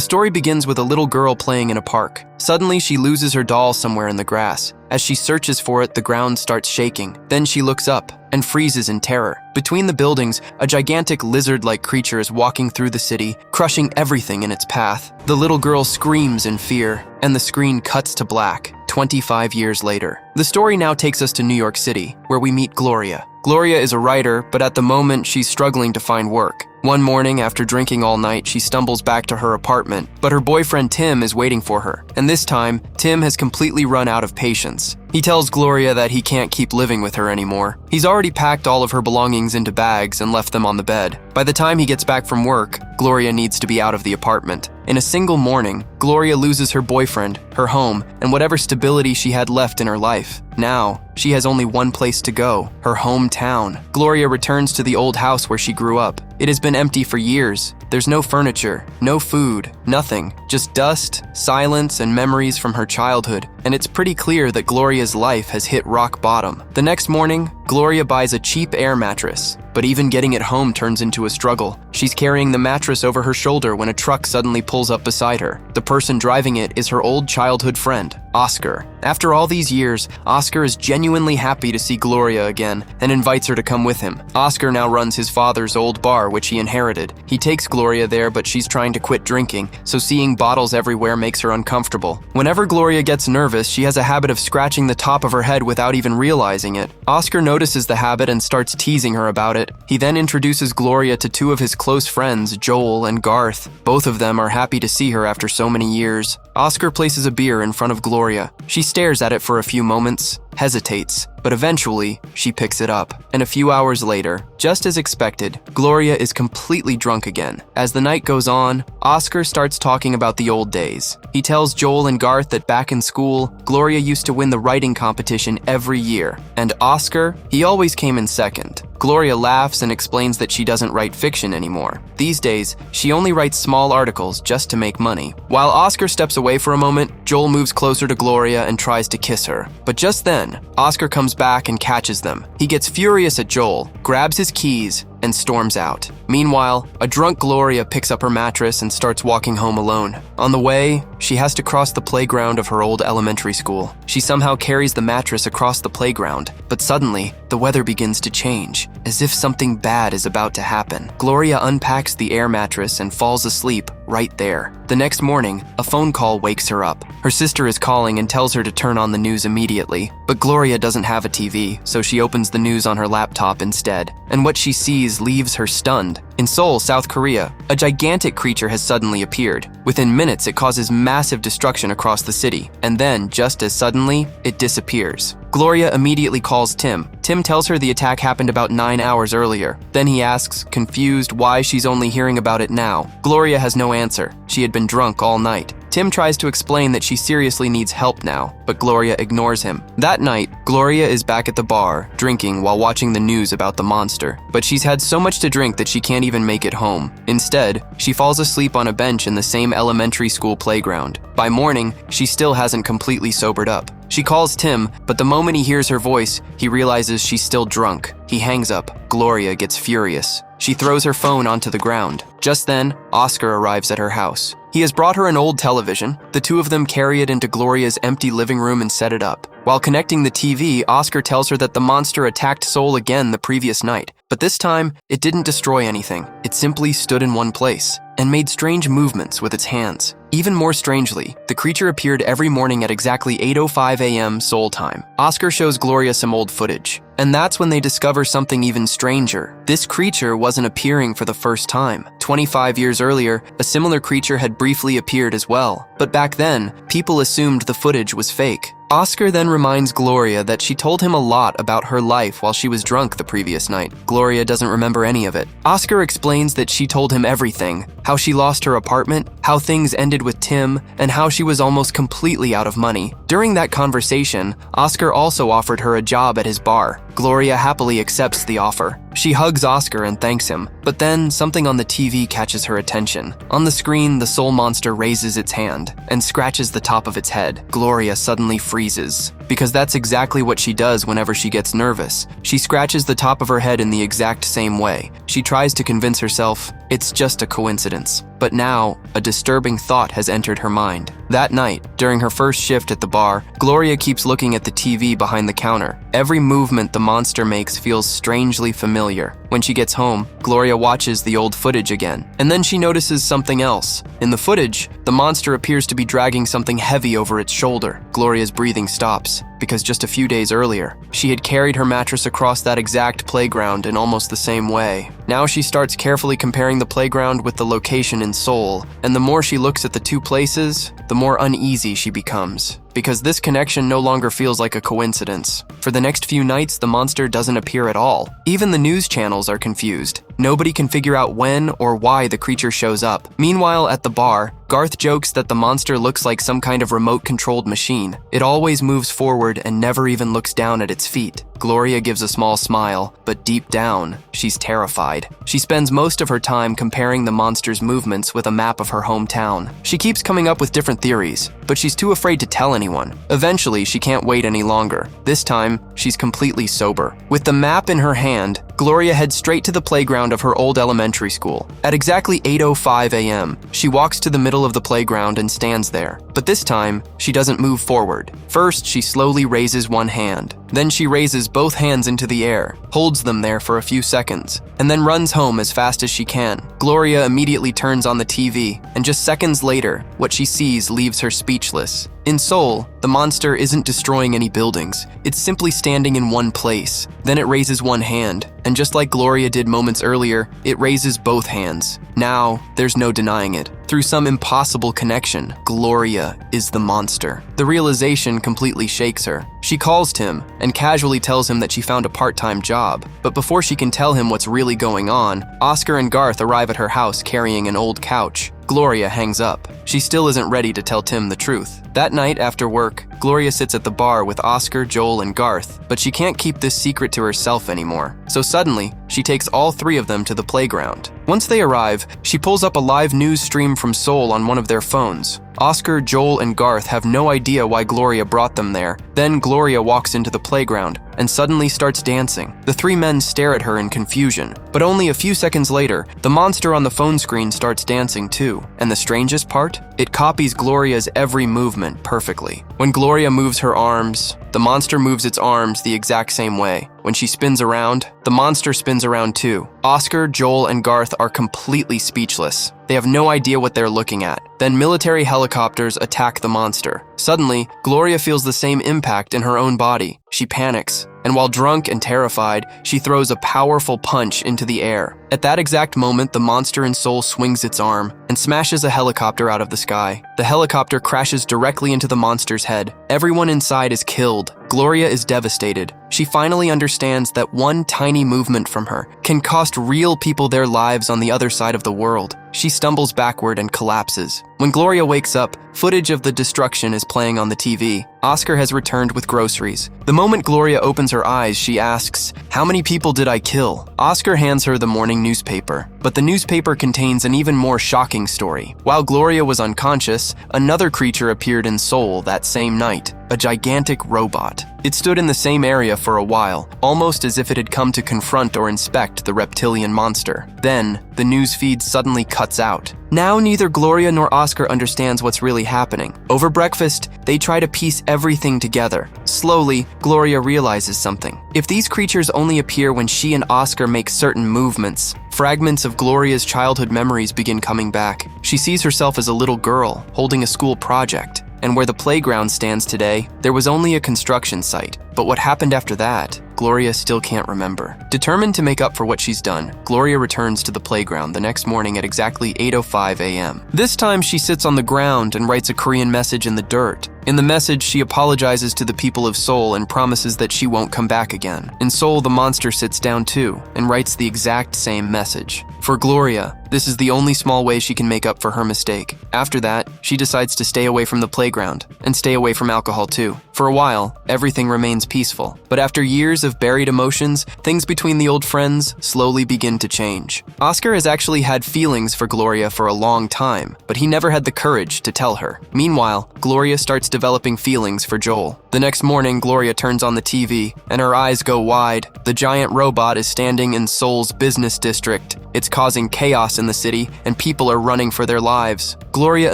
The story begins with a little girl playing in a park. Suddenly, she loses her doll somewhere in the grass. As she searches for it, the ground starts shaking. Then she looks up and freezes in terror. Between the buildings, a gigantic lizard-like creature is walking through the city, crushing everything in its path. The little girl screams in fear, and the screen cuts to black. 25 years later. The story now takes us to New York City, where we meet Gloria. Gloria is a writer, but at the moment she's struggling to find work. One morning, after drinking all night, she stumbles back to her apartment, but her boyfriend Tim is waiting for her. And this time, Tim has completely run out of patience. He tells Gloria that he can't keep living with her anymore. He's already packed all of her belongings into bags and left them on the bed. By the time he gets back from work, Gloria needs to be out of the apartment. In a single morning, Gloria loses her boyfriend, her home, and whatever stability she had left in her life. Now, she has only one place to go, her hometown. Gloria returns to the old house where she grew up. It has been empty for years. There's no furniture, no food, nothing. Just dust, silence, and memories from her childhood. And it's pretty clear that Gloria's life has hit rock bottom. The next morning, Gloria buys a cheap air mattress. But even getting it home turns into a struggle. She's carrying the mattress over her shoulder when a truck suddenly pulls up beside her. The person driving it is her old childhood friend, Oscar. After all these years, Oscar is genuinely happy to see Gloria again and invites her to come with him. Oscar now runs his father's old bar, which he inherited. He takes Gloria there, but she's trying to quit drinking, so seeing bottles everywhere makes her uncomfortable. Whenever Gloria gets nervous, she has a habit of scratching the top of her head without even realizing it. Oscar notices the habit and starts teasing her about it. He then introduces Gloria to two of his close friends, Joel and Garth. Both of them are happy to see her after so many years. Oscar places a beer in front of Gloria. She stares at it for a few moments, hesitates, but eventually she picks it up. And a few hours later, just as expected, Gloria is completely drunk again. As the night goes on, Oscar starts talking about the old days. He tells Joel and Garth that back in school, Gloria used to win the writing competition every year. And Oscar, he always came in second. Gloria laughs and explains that she doesn't write fiction anymore. These days, she only writes small articles just to make money. While Oscar steps away for a moment, Joel moves closer to Gloria and tries to kiss her. But just then, Oscar comes back and catches them. He gets furious at Joel, grabs his keys, and storms out. Meanwhile, a drunk Gloria picks up her mattress and starts walking home alone. On the way, she has to cross the playground of her old elementary school. She somehow carries the mattress across the playground, but suddenly, the weather begins to change, as if something bad is about to happen. Gloria unpacks the air mattress and falls asleep right there. The next morning, a phone call wakes her up. Her sister is calling and tells her to turn on the news immediately, but Gloria doesn't have a TV, so she opens the news on her laptop instead. And what she sees leaves her stunned. In Seoul, South Korea, a gigantic creature has suddenly appeared. Within minutes, it causes massive destruction across the city, and then, just as suddenly, it disappears. Gloria immediately calls Tim. Tim tells her the attack happened about 9 hours earlier. Then he asks, confused, why she's only hearing about it now. Gloria has no answer. She had been drunk all night. Tim tries to explain that she seriously needs help now, but Gloria ignores him. That night, Gloria is back at the bar, drinking while watching the news about the monster. But she's had so much to drink that she can't even make it home. Instead, she falls asleep on a bench in the same elementary school playground. By morning, she still hasn't completely sobered up. She calls Tim, but the moment he hears her voice, he realizes she's still drunk. He hangs up. Gloria gets furious. She throws her phone onto the ground. Just then, Oscar arrives at her house. He has brought her an old television. The two of them carry it into Gloria's empty living room and set it up. While connecting the TV, Oscar tells her that the monster attacked Seoul again the previous night. But this time, it didn't destroy anything. It simply stood in one place and made strange movements with its hands. Even more strangely, the creature appeared every morning at exactly 8:05 a.m. Seoul time. Oscar shows Gloria some old footage, and that's when they discover something even stranger. This creature wasn't appearing for the first time. 25 years earlier, a similar creature had briefly appeared as well. But back then, people assumed the footage was fake. Oscar then reminds Gloria that she told him a lot about her life while she was drunk the previous night. Gloria doesn't remember any of it. Oscar explains that she told him everything, how she lost her apartment, how things ended with Tim, and how she was almost completely out of money. During that conversation, Oscar also offered her a job at his bar. Gloria happily accepts the offer. She hugs Oscar and thanks him, but then something on the TV catches her attention. On the screen, the soul monster raises its hand and scratches the top of its head. Gloria suddenly freezes. because that's exactly what she does whenever she gets nervous. She scratches the top of her head in the exact same way. She tries to convince herself it's just a coincidence. But now, a disturbing thought has entered her mind. That night, during her first shift at the bar, Gloria keeps looking at the TV behind the counter. Every movement the monster makes feels strangely familiar. When she gets home, Gloria watches the old footage again, and then she notices something else. In the footage, the monster appears to be dragging something heavy over its shoulder. Gloria's breathing stops, because just a few days earlier, she had carried her mattress across that exact playground in almost the same way. Now she starts carefully comparing the playground with the location in Seoul, and the more she looks at the two places, the more uneasy she becomes, because this connection no longer feels like a coincidence. For the next few nights, the monster doesn't appear at all. Even the news channels are confused. Nobody can figure out when or why the creature shows up. Meanwhile, at the bar, Garth jokes that the monster looks like some kind of remote-controlled machine. It always moves forward and never even looks down at its feet. Gloria gives a small smile, but deep down, she's terrified. She spends most of her time comparing the monster's movements with a map of her hometown. She keeps coming up with different theories, but she's too afraid to tell anyone. Eventually, she can't wait any longer. This time, she's completely sober. With the map in her hand, Gloria heads straight to the playground of her old elementary school. At exactly 8:05 a.m., she walks to the middle of the playground and stands there. But this time, she doesn't move forward. First, she slowly raises one hand. Then she raises both hands into the air, holds them there for a few seconds, and then runs home as fast as she can. Gloria immediately turns on the TV, and just seconds later, what she sees leaves her speechless. In Seoul, the monster isn't destroying any buildings. It's simply standing in one place. Then it raises one hand, and just like Gloria did moments earlier, it raises both hands. Now, there's no denying it. Through some impossible connection, Gloria is the monster. The realization completely shakes her. She calls Tim and casually tells him that she found a part-time job. But before she can tell him what's really going on, Oscar and Garth arrive at her house carrying an old couch. Gloria hangs up. She still isn't ready to tell Tim the truth. That night after work, Gloria sits at the bar with Oscar, Joel, and Garth, but she can't keep this secret to herself anymore. So suddenly, she takes all three of them to the playground. Once they arrive, she pulls up a live news stream from Seoul on one of their phones. Oscar, Joel, and Garth have no idea why Gloria brought them there. Then Gloria walks into the playground and suddenly starts dancing. The three men stare at her in confusion, but only a few seconds later, the monster on the phone screen starts dancing too. And the strangest part? It copies Gloria's every movement perfectly. When Gloria moves her arms, the monster moves its arms the exact same way. When she spins around, the monster spins around too. Oscar, Joel, and Garth are completely speechless. They have no idea what they're looking at. Then military helicopters attack the monster. Suddenly, Gloria feels the same impact in her own body. She panics, and while drunk and terrified, she throws a powerful punch into the air. At that exact moment, the monster in Seoul swings its arm and smashes a helicopter out of the sky. The helicopter crashes directly into the monster's head. Everyone inside is killed. Gloria is devastated. She finally understands that one tiny movement from her can cost real people their lives on the other side of the world. She stumbles backward and collapses. When Gloria wakes up, footage of the destruction is playing on the TV. Oscar has returned with groceries. The moment Gloria opens her eyes, she asks, "How many people did I kill?" Oscar hands her the morning newspaper, but the newspaper contains an even more shocking story. While Gloria was unconscious, another creature appeared in Seoul that same night, a gigantic robot. It stood in the same area for a while, almost as if it had come to confront or inspect the reptilian monster. Then, the news feed suddenly cuts out. Now neither Gloria nor Oscar understands what's really happening. Over breakfast, they try to piece everything together. Slowly, Gloria realizes something. If these creatures only appear when she and Oscar make certain movements, fragments of Gloria's childhood memories begin coming back. She sees herself as a little girl, holding a school project. And where the playground stands today, there was only a construction site. But what happened after that, Gloria still can't remember. Determined to make up for what she's done, Gloria returns to the playground the next morning at exactly 8:05 a.m. This time she sits on the ground and writes a Korean message in the dirt. In the message, she apologizes to the people of Seoul and promises that she won't come back again. In Seoul, the monster sits down too and writes the exact same message. For Gloria, This is the only small way she can make up for her mistake. After that, she decides to stay away from the playground and stay away from alcohol too. For a while, everything remains peaceful. But after years of buried emotions, things between the old friends slowly begin to change. Oscar has actually had feelings for Gloria for a long time, but he never had the courage to tell her. Meanwhile, Gloria starts developing feelings for Joel. The next morning, Gloria turns on the TV, and her eyes go wide. The giant robot is standing in Seoul's business district. It's causing chaos in the city, and people are running for their lives. Gloria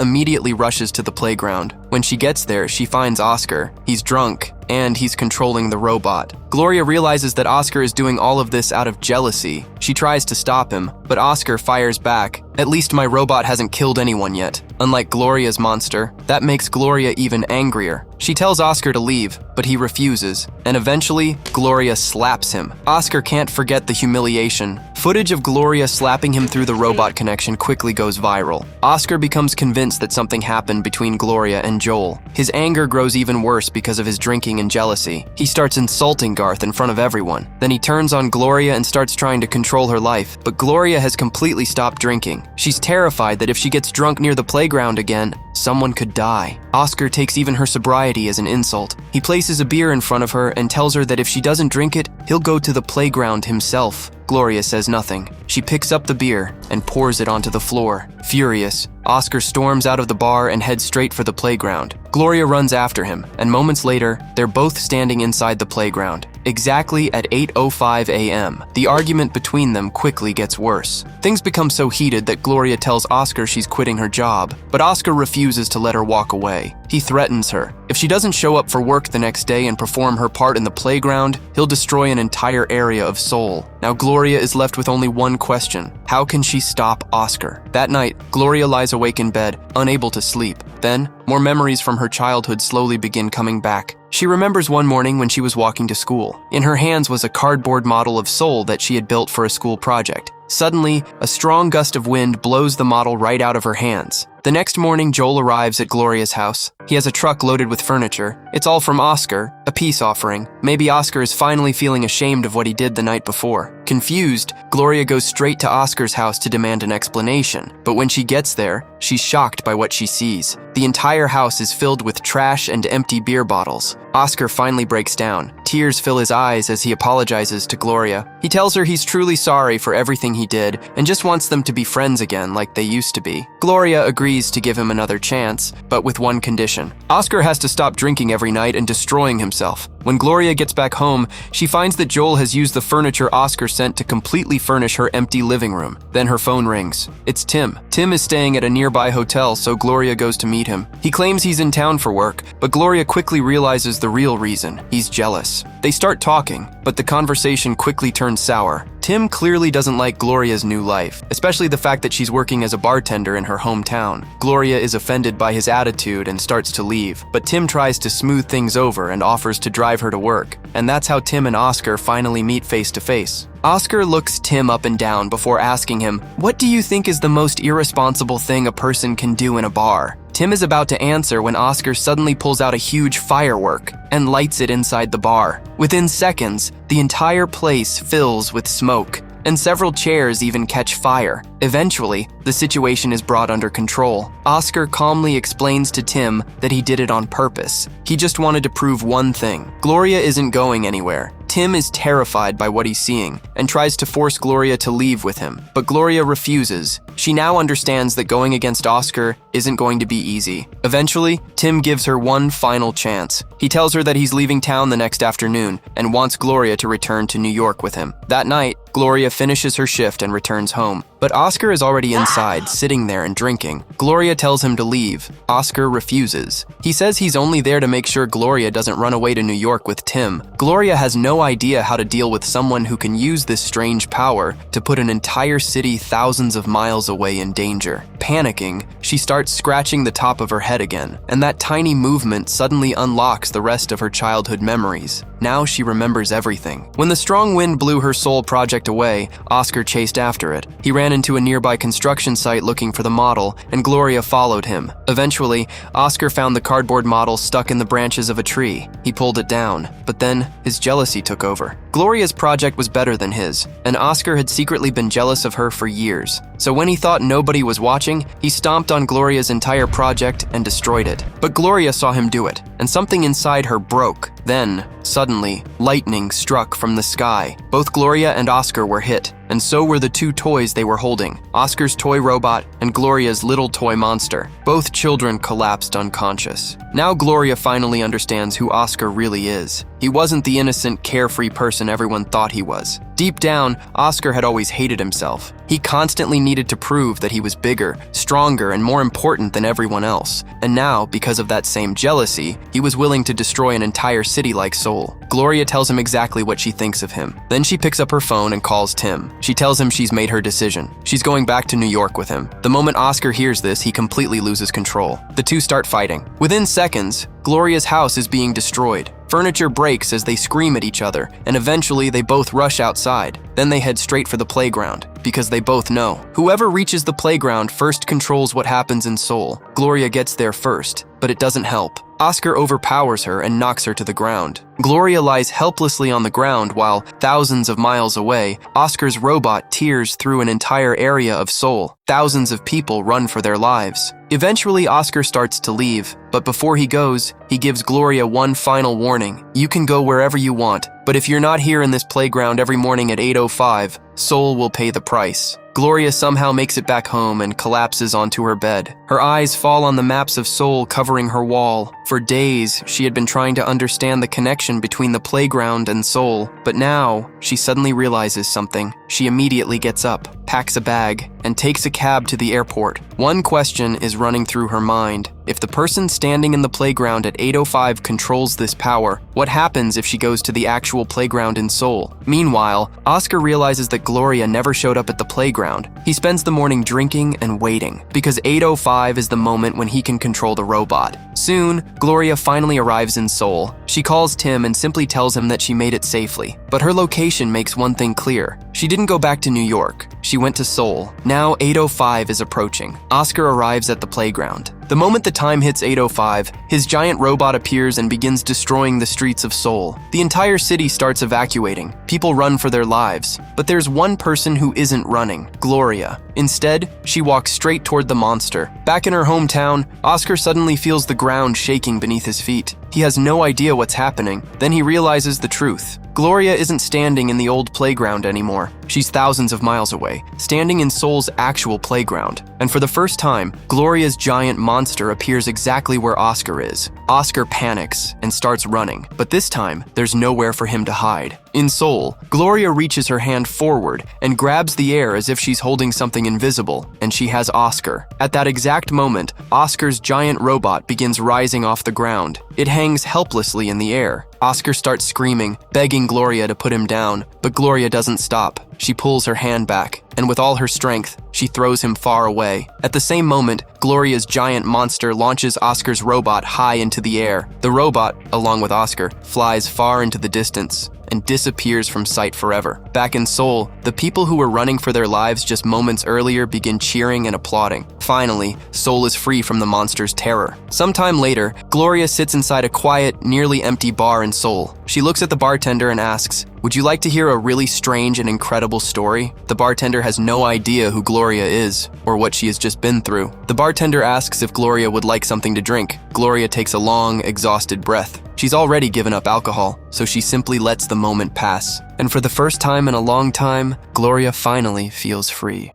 immediately rushes to the playground. When she gets there, she finds Oscar. He's drunk, and he's controlling the robot. Gloria realizes that Oscar is doing all of this out of jealousy. She tries to stop him, but Oscar fires back. "At least my robot hasn't killed anyone yet." Unlike Gloria's monster, that makes Gloria even angrier. She tells Oscar to leave, but he refuses, and eventually, Gloria slaps him. Oscar can't forget the humiliation. Footage of Gloria slapping him through the robot connection quickly goes viral. Oscar becomes convinced that something happened between Gloria and Joel. His anger grows even worse because of his drinking and jealousy. He starts insulting Garth in front of everyone. Then he turns on Gloria and starts trying to control her life, but Gloria has completely stopped drinking. She's terrified that if she gets drunk near the playground again, someone could die. Oscar takes even her sobriety as an insult. He places a beer in front of her and tells her that if she doesn't drink it, he'll go to the playground himself. Gloria says nothing. She picks up the beer and pours it onto the floor. Furious, Oscar storms out of the bar and heads straight for the playground. Gloria runs after him, and moments later, they're both standing inside the playground. Exactly at 8:05 a.m., the argument between them quickly gets worse. Things become so heated that Gloria tells Oscar she's quitting her job, but Oscar refuses to let her walk away. He threatens her. If she doesn't show up for work the next day and perform her part in the playground, he'll destroy an entire area of Seoul. Now Gloria is left with only one question: how can she stop Oscar? That night, Gloria lies awake in bed, unable to sleep. Then, more memories from her childhood slowly begin coming back. She remembers one morning when she was walking to school. In her hands was a cardboard model of Seoul that she had built for a school project. Suddenly, a strong gust of wind blows the model right out of her hands. The next morning, Joel arrives at Gloria's house. He has a truck loaded with furniture. It's all from Oscar, a peace offering. Maybe Oscar is finally feeling ashamed of what he did the night before. Confused, Gloria goes straight to Oscar's house to demand an explanation. But when she gets there, she's shocked by what she sees. The entire house is filled with trash and empty beer bottles. Oscar finally breaks down. Tears fill his eyes as he apologizes to Gloria. He tells her he's truly sorry for everything he did and just wants them to be friends again like they used to be. Gloria agrees to give him another chance, but with one condition. Oscar has to stop drinking every night and destroying himself. When Gloria gets back home, she finds that Joel has used the furniture Oscar sent to completely furnish her empty living room. Then her phone rings. It's Tim. Tim is staying at a nearby hotel, so Gloria goes to meet him. He claims he's in town for work, but Gloria quickly realizes the real reason. He's jealous. They start talking, but the conversation quickly turns sour. Tim clearly doesn't like Gloria's new life, especially the fact that she's working as a bartender in her hometown. Gloria is offended by his attitude and starts to leave, but Tim tries to smooth things over and offers to drive her to work. And that's how Tim and Oscar finally meet face to face. Oscar looks Tim up and down before asking him, "What do you think is the most irresponsible thing a person can do in a bar?" Tim is about to answer when Oscar suddenly pulls out a huge firework and lights it inside the bar. Within seconds, the entire place fills with smoke, and several chairs even catch fire. Eventually, the situation is brought under control. Oscar calmly explains to Tim that he did it on purpose. He just wanted to prove one thing: Gloria isn't going anywhere. Tim is terrified by what he's seeing and tries to force Gloria to leave with him, but Gloria refuses. She now understands that going against Oscar isn't going to be easy. Eventually, Tim gives her one final chance. He tells her that he's leaving town the next afternoon and wants Gloria to return to New York with him. That night, Gloria finishes her shift and returns home. But Oscar is already inside, sitting there and drinking. Gloria tells him to leave. Oscar refuses. He says he's only there to make sure Gloria doesn't run away to New York with Tim. Gloria has no idea how to deal with someone who can use this strange power to put an entire city thousands of miles away in danger. Panicking, she starts scratching the top of her head again, and that tiny movement suddenly unlocks the rest of her childhood memories. Now she remembers everything. When the strong wind blew her soul project away, Oscar chased after it. He ran into a nearby construction site looking for the model, and Gloria followed him. Eventually, Oscar found the cardboard model stuck in the branches of a tree. He pulled it down, but then his jealousy took over. Gloria's project was better than his, and Oscar had secretly been jealous of her for years. So when he thought nobody was watching, he stomped on Gloria's entire project and destroyed it. But Gloria saw him do it, and something inside her broke. Then, suddenly, lightning struck from the sky. Both Gloria and Oscar were hit, and so were the two toys they were holding, Oscar's toy robot and Gloria's little toy monster. Both children collapsed unconscious. Now Gloria finally understands who Oscar really is. He wasn't the innocent, carefree person everyone thought he was. Deep down, Oscar had always hated himself. He constantly needed to prove that he was bigger, stronger, and more important than everyone else. And now, because of that same jealousy, he was willing to destroy an entire city like Seoul. Gloria tells him exactly what she thinks of him. Then she picks up her phone and calls Tim. She tells him she's made her decision. She's going back to New York with him. The moment Oscar hears this, he completely loses control. The two start fighting. Within seconds, Gloria's house is being destroyed. Furniture breaks as they scream at each other, and eventually they both rush outside. Then they head straight for the playground, because they both know whoever reaches the playground first controls what happens in Seoul. Gloria gets there first, but it doesn't help. Oscar overpowers her and knocks her to the ground. Gloria lies helplessly on the ground while, thousands of miles away, Oscar's robot tears through an entire area of Seoul. Thousands of people run for their lives. Eventually, Oscar starts to leave, but before he goes, he gives Gloria one final warning. You can go wherever you want, but if you're not here in this playground every morning at 8:05, Seoul will pay the price. Gloria somehow makes it back home and collapses onto her bed. Her eyes fall on the maps of Seoul covering her wall. For days, she had been trying to understand the connection between the playground and Seoul, but now she suddenly realizes something. She immediately gets up, packs a bag, and takes a cab to the airport. One question is running through her mind. If the person standing in the playground at 8:05 controls this power, what happens if she goes to the actual playground in Seoul? Meanwhile, Oscar realizes that Gloria never showed up at the playground. He spends the morning drinking and waiting, because 8:05 is the moment when he can control the robot. Soon, Gloria finally arrives in Seoul. She calls Tim and simply tells him that she made it safely. But her location makes one thing clear. She didn't go back to New York. She went to Seoul. Now 8:05 is approaching. Oscar arrives at the playground. The moment the time hits 8:05, his giant robot appears and begins destroying the streets of Seoul. The entire city starts evacuating. People run for their lives. But there's one person who isn't running, Gloria. Instead, she walks straight toward the monster. Back in her hometown, Oscar suddenly feels the ground shaking beneath his feet. He has no idea what's happening. Then he realizes the truth. Gloria isn't standing in the old playground anymore. She's thousands of miles away, standing in Seoul's actual playground. And for the first time, Gloria's giant monster appears exactly where Oscar is. Oscar panics and starts running, but this time, there's nowhere for him to hide. In Seoul, Gloria reaches her hand forward and grabs the air as if she's holding something invisible, and she has Oscar. At that exact moment, Oscar's giant robot begins rising off the ground. It hangs helplessly in the air. Oscar starts screaming, begging Gloria to put him down, but Gloria doesn't stop. She pulls her hand back, and with all her strength, she throws him far away. At the same moment, Gloria's giant monster launches Oscar's robot high into the air. The robot, along with Oscar, flies far into the distance and disappears from sight forever. Back in Seoul, the people who were running for their lives just moments earlier begin cheering and applauding. Finally, Seoul is free from the monster's terror. Sometime later, Gloria sits inside a quiet, nearly empty bar in Seoul. She looks at the bartender and asks, "Would you like to hear a really strange and incredible story?" The bartender has no idea who Gloria is or what she has just been through. The bartender asks if Gloria would like something to drink. Gloria takes a long, exhausted breath. She's already given up alcohol, so she simply lets the moment pass. And for the first time in a long time, Gloria finally feels free.